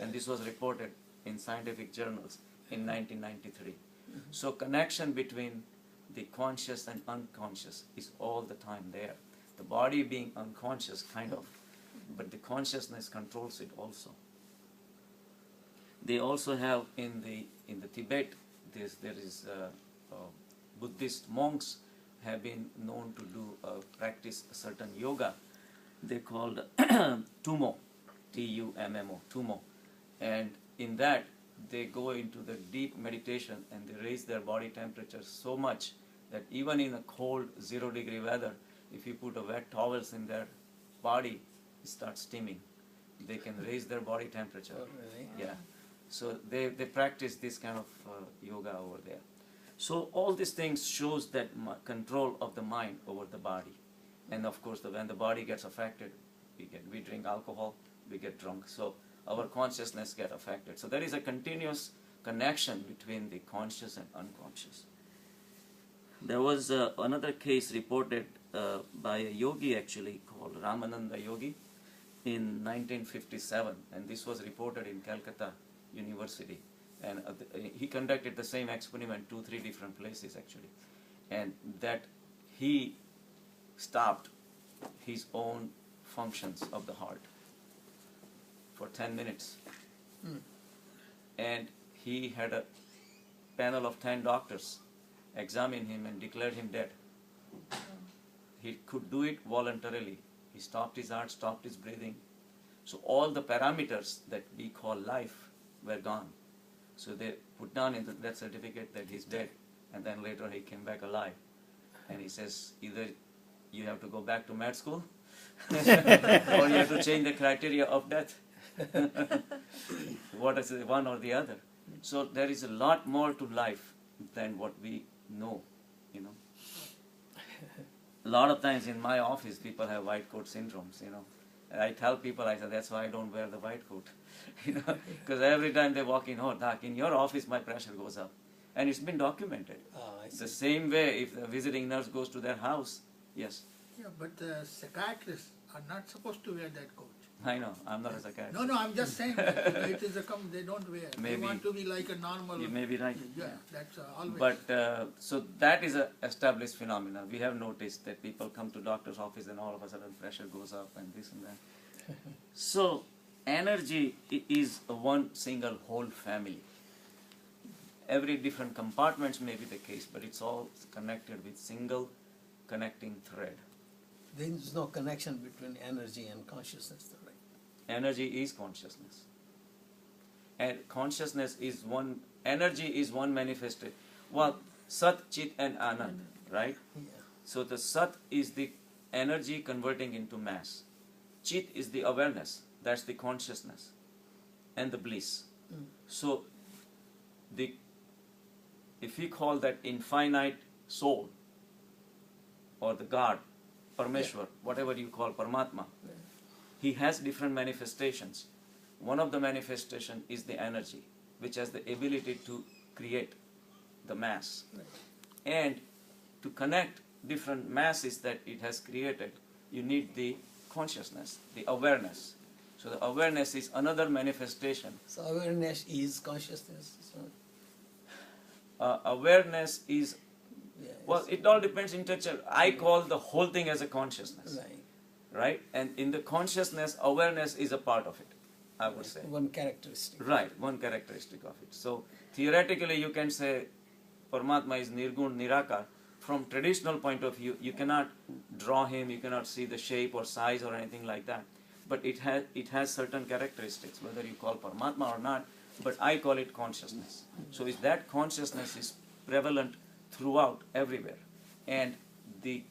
and this was reported in scientific journals in 1993. So connection between the conscious and unconscious is all the time there. The body being unconscious, kind of, but the consciousness controls it also. They also have in the Tibet, there is Buddhist monks have been known to do practice a certain yoga. They called Tummo, T-U-M-M-O, Tummo, and in that they go into the deep meditation and they raise their body temperature so much that even in a cold 0-degree weather, if you put a wet towels in their body, it starts steaming. They can raise their body temperature. Oh, really? Yeah. So they practice this kind of yoga over there. So all these things shows that control of the mind over the body. And of course, when the body gets affected, we drink alcohol, we get drunk. So our consciousness get affected. So there is a continuous connection between the conscious and unconscious. There was another case reported by a yogi actually called Ramananda Yogi in 1957, and this was reported in Calcutta University. And he conducted the same experiment 2-3 different places actually, and that he stopped his own functions of the heart for 10 minutes. And he had a panel of 10 doctors examine him and declared him dead. He could do it voluntarily. He stopped his heart, stopped his breathing. So all the parameters that we call life were gone. So they put down in that certificate that he's dead, and then later he came back alive. And he says, either you have to go back to med school, or you have to change the criteria of death. What is it, one or the other? So there is a lot more to life than what we know, you know. A lot of times in my office, people have white coat syndromes, you know. And I tell people, I say, that's why I don't wear the white coat, you know, because every time they walk in, oh, doc, in your office, my pressure goes up. And it's been documented. The same way, if the visiting nurse goes to their house, yes. Yeah, but the psychiatrists are not supposed to wear that coat. I know, I'm not a psychiatrist. No, I'm just saying that it is they don't wear. Maybe. They want to be like a normal. You may be right. Yeah, that's always. But so that is an established phenomenon. We have noticed that people come to doctor's office and all of a sudden pressure goes up and this and that. So energy is one single whole family. Every different compartments may be the case, but it's all connected with single connecting thread. There is no connection between energy and consciousness, right? Energy is consciousness. And consciousness is one, energy is one manifestation. Well, Sat, Chit and Anand, right? Yeah. So the Sat is the energy converting into mass. Chit is the awareness, that's the consciousness and the bliss. So if we call that infinite soul or the God, Parmeshwar, whatever you call Paramatma, he has different manifestations. One of the manifestation is the energy, which has the ability to create the mass. And to connect different masses that it has created, you need the consciousness, the awareness. So the awareness is another manifestation. So awareness is consciousness. So Awareness is, yeah, well, it all depends in touch. I call the whole thing as a consciousness, right? And in the consciousness, awareness is a part of it, I would say. One characteristic. Right, one characteristic of it. So theoretically, you can say Paramatma is Nirgun, Nirakar. From traditional point of view, you cannot draw him, you cannot see the shape or size or anything like that. But it has certain characteristics, whether you call Paramatma or not, but I call it consciousness. So is that consciousness is prevalent throughout, everywhere. And the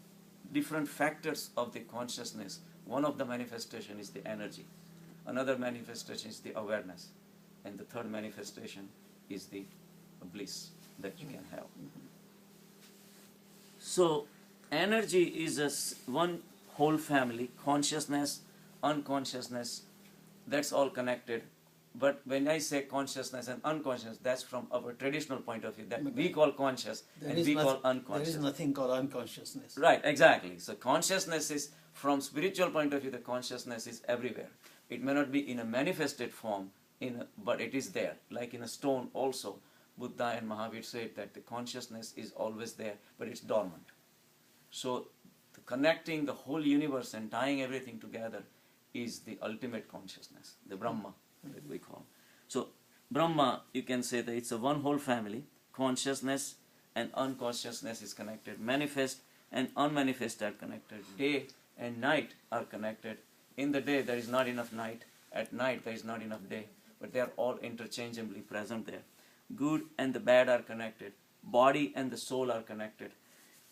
different factors of the consciousness, one of the manifestation is the energy. Another manifestation is the awareness. And the third manifestation is the bliss that you can have. So energy is one whole family, consciousness, unconsciousness, that's all connected. But when I say consciousness and unconscious, that's from our traditional point of view, that we call conscious and we call unconscious. There is nothing called unconsciousness. Right, exactly. So consciousness is, from spiritual point of view, the consciousness is everywhere. It may not be in a manifested form but it is there. Like in a stone also, Buddha and Mahavir said that the consciousness is always there, but it's dormant. So connecting the whole universe and tying everything together is the ultimate consciousness, the Brahma that we call. So Brahma, you can say that it's a one whole family. Consciousness and unconsciousness is connected. Manifest and unmanifest are connected. Day and night are connected. In the day there is not enough night. At night there is not enough day. But they are all interchangeably present there. Good and the bad are connected. Body and the soul are connected.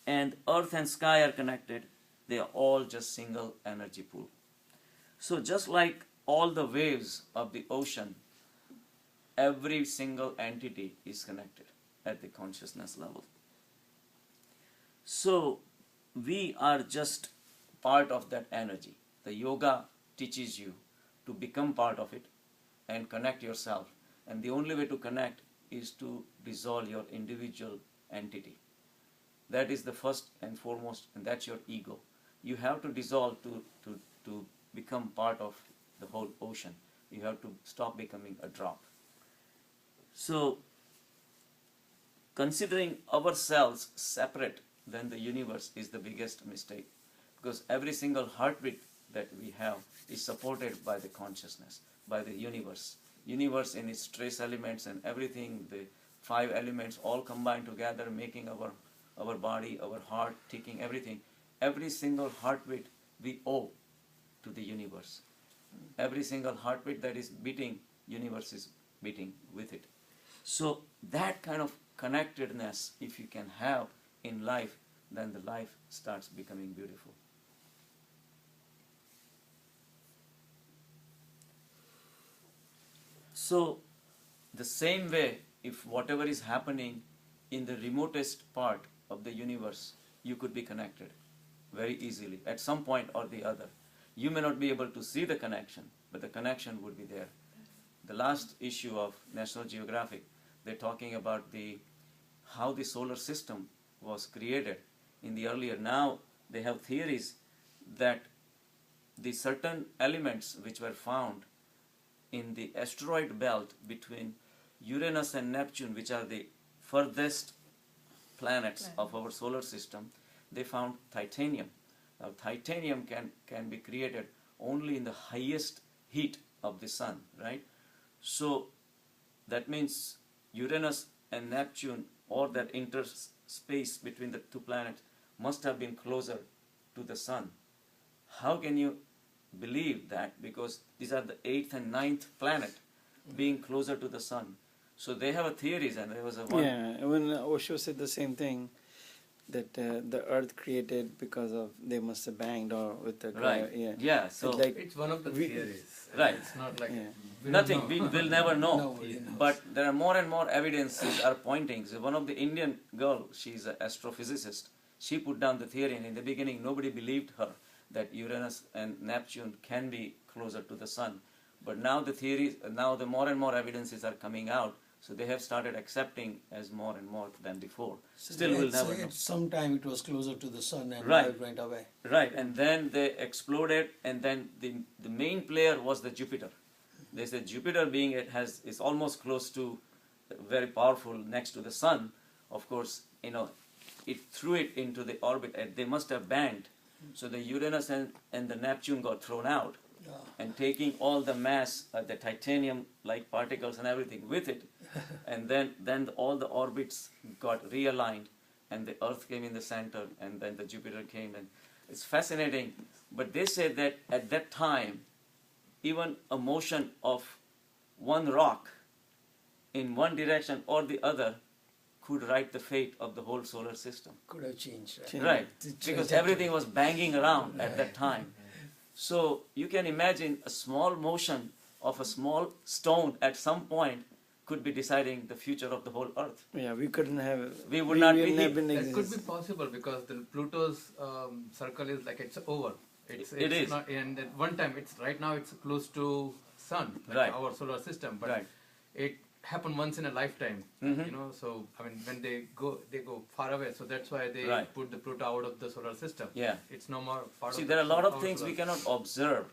And earth and sky are connected. They are all just single energy pool. So just like all the waves of the ocean, every single entity is connected at the consciousness level. So we are just part of that energy. The yoga teaches you to become part of it and connect yourself. And the only way to connect is to dissolve your individual entity. That is the first and foremost, and that's your ego. You have to dissolve to become part of the whole ocean. You have to stop becoming a drop. So, considering ourselves separate than the universe is the biggest mistake, because every single heartbeat that we have is supported by the consciousness, by the universe. Universe in its trace elements and everything, the 5 elements all combined together, making our body, our heart, ticking, everything. Every single heartbeat we owe to the universe. Every single heartbeat that is beating, universe is beating with it. So that kind of connectedness, if you can have in life, then the life starts becoming beautiful. So the same way, if whatever is happening in the remotest part of the universe, you could be connected very easily at some point or the other. You may not be able to see the connection, but the connection would be there. The last issue of National Geographic, they're talking about how the solar system was created in the earlier. Now they have theories that the certain elements which were found in the asteroid belt between Uranus and Neptune, which are the furthest planets of our solar system, they found titanium. Now titanium can be created only in the highest heat of the sun, right? So that means Uranus and Neptune, or that interspace between the 2 planets, must have been closer to the sun. How can you believe that? Because these are the 8th and 9th planet being closer to the sun. So they have a theories, and there was a one. Yeah, when Osho said the same thing, that the earth created because of they must have banged or with the Right. Yeah. So it's like It's one of the theories. Right. It's not like Yeah. we don't nothing. know. We will never know. Nobody knows. But there are more and more evidences are pointing. So one of the Indian girl, she's an astrophysicist. She put down the theory, and in the beginning nobody believed her that Uranus and Neptune can be closer to the sun. But now the theories, now the more and more evidences are coming out. So they have started accepting as more and more than before. Still, we'll never know. At some time it was closer to the sun and Right. now it went away. Right, and then they exploded, and then the main player was the Jupiter. They said Jupiter being is almost close to, very powerful next to the sun. Of course, it threw it into the orbit, and they must have banged. So the Uranus and the Neptune got thrown out, Yeah. and taking all the mass, the titanium-like particles and everything with it, and then all the orbits got realigned, and the Earth came in the center, and then the Jupiter came, and it's fascinating. But they said that at that time, even a motion of one rock in one direction or the other could write the fate of the whole solar system. Could have changed. Right? Changed. Right, The because trajectory. everything was banging around at that time. So you can imagine a small motion of a small stone at some point could be deciding the future of the whole Earth. yeah, we couldn't have. We would not be never here. been That could be exist. possible because the Pluto's circle is like it's over. It's It is. Not, and at one time it's right now it's close to sun, like Right. our solar system. But Right. it happened once in a lifetime. Mhm. So I mean when they go far away. So that's why they Right. put the Pluto out of the solar system. Yeah. It's no more part See, of. there are a lot of our things solar we cannot observe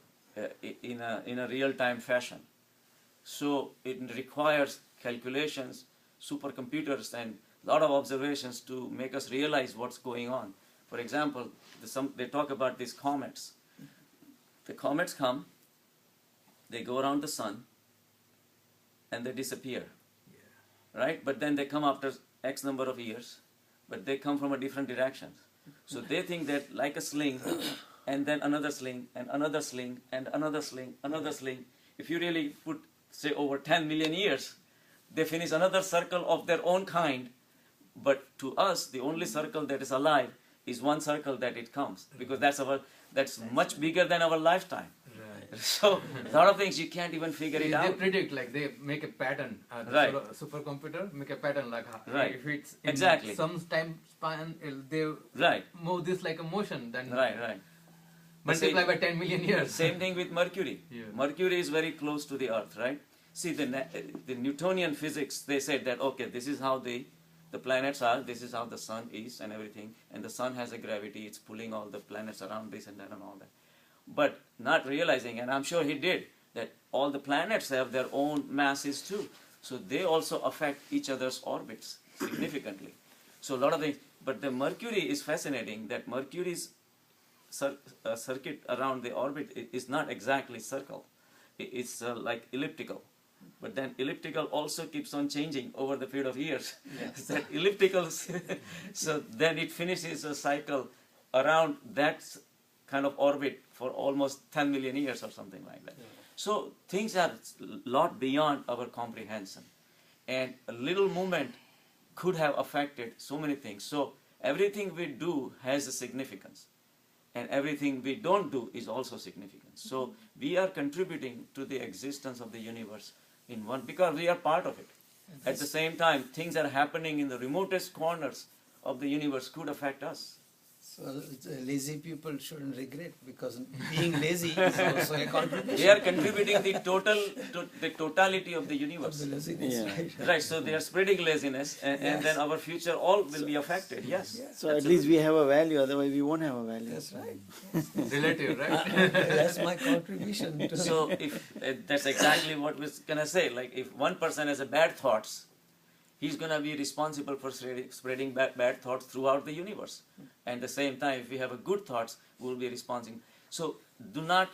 in a real-time fashion. So it requires calculations, supercomputers, and a lot of observations to make us realize what's going on. For example, they talk about these comets. The comets come, they go around the sun, and they disappear. Right? But then they come after X number of years, but they come from a different direction. So they think that like a sling, and then another sling, and another sling, and another sling, another sling. If you really put, say, over 10 million years, they finish another circle of their own kind. But to us, the only circle that is alive is one circle that it comes, because that's much bigger than our lifetime. Right. So a lot of things you can't even figure it They out. predict, like they make a pattern. The Right. supercomputer make a pattern like Right. if it's in Exactly. some time span, they Right, move this like a motion, then right. multiply by 10 million years. Same thing with Mercury. Yeah. Mercury is very close to the Earth, right? See, the Newtonian physics, they said that, okay, this is how the planets are, this is how the sun is and everything, and the sun has a gravity, it's pulling all the planets around this and that and all that. But not realizing, and I'm sure he did, that all the planets have their own masses too. So they also affect each other's orbits significantly. So a lot of things, but the Mercury is fascinating, that Mercury's circuit around the orbit is not exactly circle. It's like elliptical. But then elliptical also keeps on changing over the period of years. Yes. That elliptical, so then it finishes a cycle around that kind of orbit for almost 10 million years or something like that. Yeah. So things are a lot beyond our comprehension. And a little movement could have affected so many things. So everything we do has a significance. And everything we don't do is also significant. So we are contributing to the existence of the universe in one, because we are part of it. At the same time, things are happening in the remotest corners of the universe could affect us. So lazy people shouldn't regret, because being lazy is also a contribution. They are contributing the totality of the Of universe. the laziness, Yeah. right? Right, so they are spreading laziness, and then our future all will be affected. Yes. Yes. So at least we have a value, otherwise we won't have a value. That's right. Relative, right? That's my contribution to So if that's exactly what we're gonna say. Like if one person has a bad thoughts, he's gonna be responsible for spreading bad thoughts throughout the universe. And at the same time, if we have a good thoughts, we'll be responsible. So do not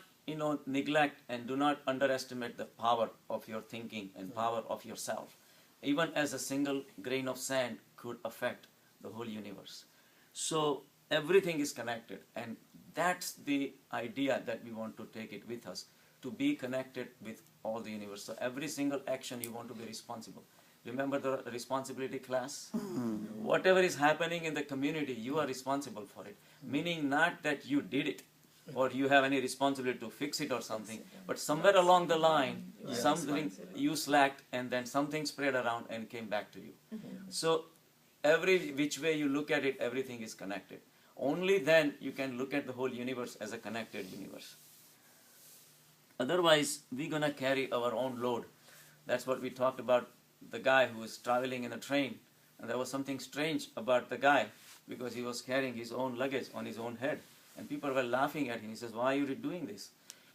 neglect and do not underestimate the power of your thinking and power of yourself. Even as a single grain of sand could affect the whole universe. So everything is connected, and that's the idea that we want to take it with us, to be connected with all the universe. So every single action you want to be responsible. Remember the responsibility class? Whatever is happening in the community, you are responsible for it. Meaning not that you did it or you have any responsibility to fix it or something, but somewhere along the line, something you slacked and then something spread around and came back to you. So every which way you look at it, everything is connected. Only then you can look at the whole universe as a connected universe. Otherwise, we're going to carry our own load. That's what we talked about, the guy who was traveling in a train. And there was something strange about the guy, because he was carrying his own luggage on his own head. And people were laughing at him. He says, why are you doing this?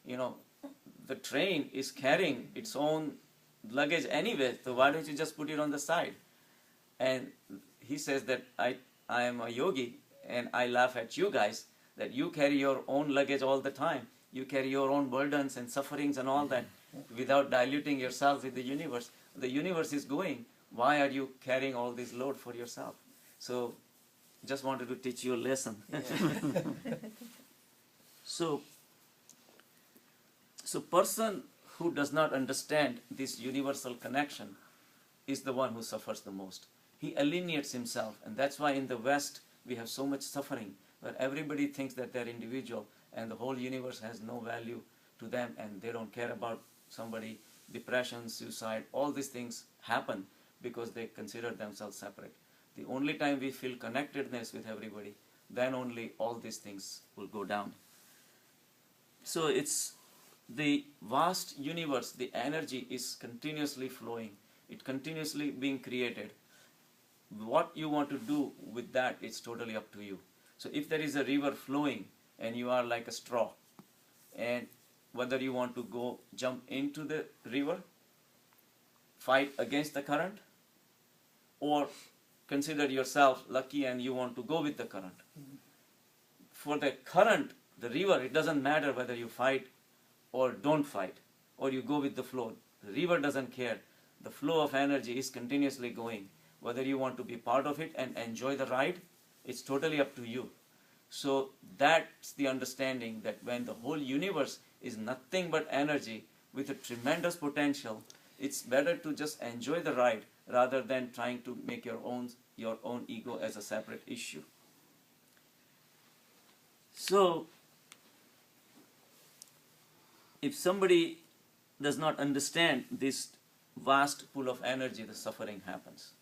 The train is carrying its own luggage anyway, so why don't you just put it on the side? And he says that I am a yogi, and I laugh at you guys, that you carry your own luggage all the time. You carry your own burdens and sufferings and all that without diluting yourself with the universe. The universe is going. Why are you carrying all this load for yourself? So, just wanted to teach you a lesson. So person who does not understand this universal connection is the one who suffers the most. He alienates himself, and that's why in the West we have so much suffering, where everybody thinks that they're individual and the whole universe has no value to them, and they don't care about somebody. Depression, suicide, all these things happen because they consider themselves separate. The only time we feel connectedness with everybody, then only all these things will go down. So it's the vast universe, the energy is continuously flowing. It continuously being created. What you want to do with that, it's totally up to you. So if there is a river flowing and you are like a straw, and whether you want to go jump into the river fight against the current, or consider yourself lucky and you want to go with the current. For the current, the river, it doesn't matter whether you fight or don't fight, or you go with the flow. The river doesn't care. The flow of energy is continuously going. Whether you want to be part of it and enjoy the ride, it's totally up to you. So that's the understanding that when the whole universe is nothing but energy with a tremendous potential, it's better to just enjoy the ride rather than trying to make your own ego as a separate issue. So if somebody does not understand this vast pool of energy, the suffering happens.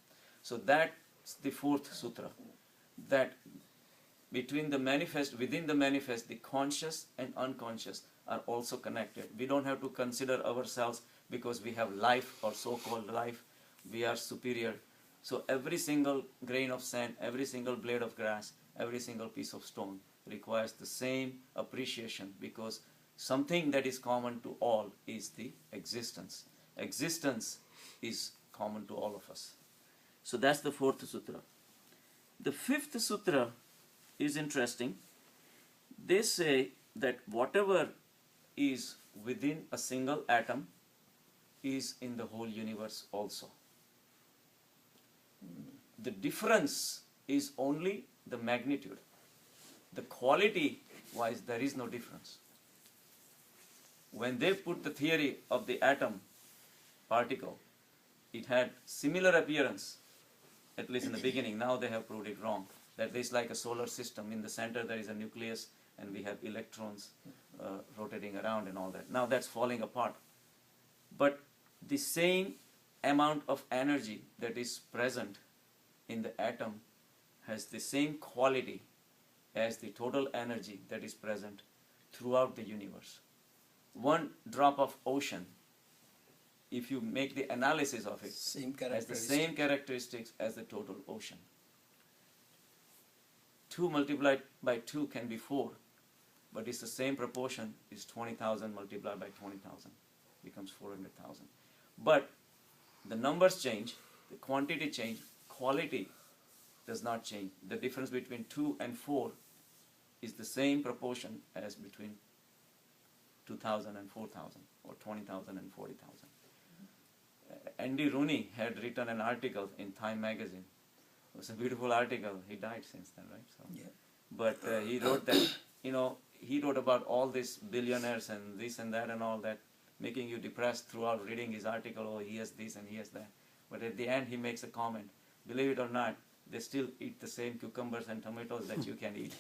So that's the fourth sutra, that between the manifest, within the manifest, the conscious and unconscious are also connected. We don't have to consider ourselves because we have life or so-called life, we are superior. So every single grain of sand, every single blade of grass, every single piece of stone requires the same appreciation, because something that is common to all is the existence. Existence is common to all of us. So that's the fourth sutra. The fifth sutra is interesting. They say that whatever is within a single atom is in the whole universe also. The difference is only the magnitude. The quality wise, there is no difference. When they put the theory of the atom particle, it had similar appearance, at least in the beginning. Now they have proved it wrong. That is like a solar system. In the center there is a nucleus and we have electrons rotating around and all that. Now that's falling apart. But the same amount of energy that is present in the atom has the same quality as the total energy that is present throughout the universe. One drop of ocean, if you make the analysis of it, has the same characteristics as the total ocean. 2 multiplied by 2 can be 4, but it's the same proportion, is 20,000 multiplied by 20,000, becomes 400,000. But the numbers change, the quantity change, quality does not change. The difference between 2 and 4 is the same proportion as between 2,000 and 4,000, or 20,000 and 40,000. Andy Rooney had written an article in Time magazine. It was a beautiful article. He died since then, right? So, Yeah. but he wrote that, he wrote about all these billionaires and this and that and all that, making you depressed throughout reading his article. Oh, he has this and he has that. But at the end, he makes a comment. Believe it or not, they still eat the same cucumbers and tomatoes that you can eat.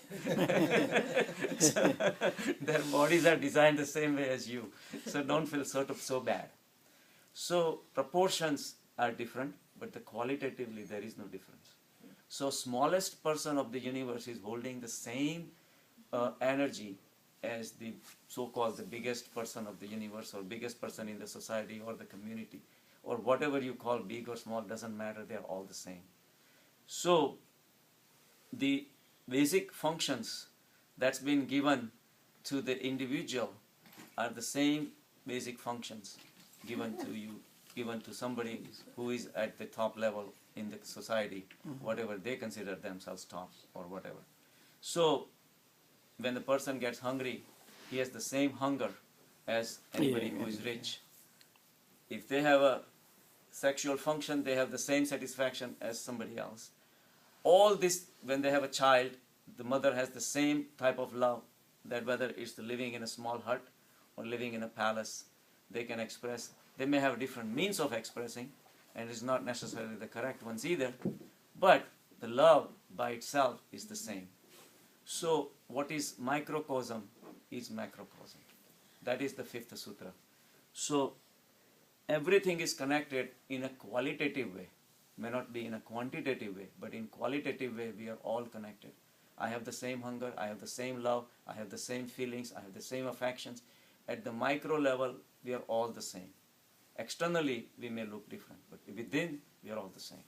So, their bodies are designed the same way as you. So don't feel sort of so bad. So proportions are different, but qualitatively there is no difference. So smallest person of the universe is holding the same energy as the so-called the biggest person of the universe, or biggest person in the society or the community, or whatever you call big or small, doesn't matter, they're all the same. So the basic functions that's been given to the individual are the same basic functions given to you, given to somebody who is at the top level in the society, whatever they consider themselves top or whatever. So when the person gets hungry, he has the same hunger as anybody who is rich. If they have a sexual function, they have the same satisfaction as somebody else. All this, when they have a child, the mother has the same type of love, that whether it's living in a small hut or living in a palace, they can express. They may have different means of expressing, and it's not necessarily the correct ones either, but the love by itself is the same. So what is microcosm is macrocosm. That is the fifth sutra. So everything is connected in a qualitative way. May not be in a quantitative way, but in qualitative way we are all connected. I have the same hunger, I have the same love, I have the same feelings, I have the same affections. At the micro level, we are all the same. Externally, we may look different, but within, we are all the same.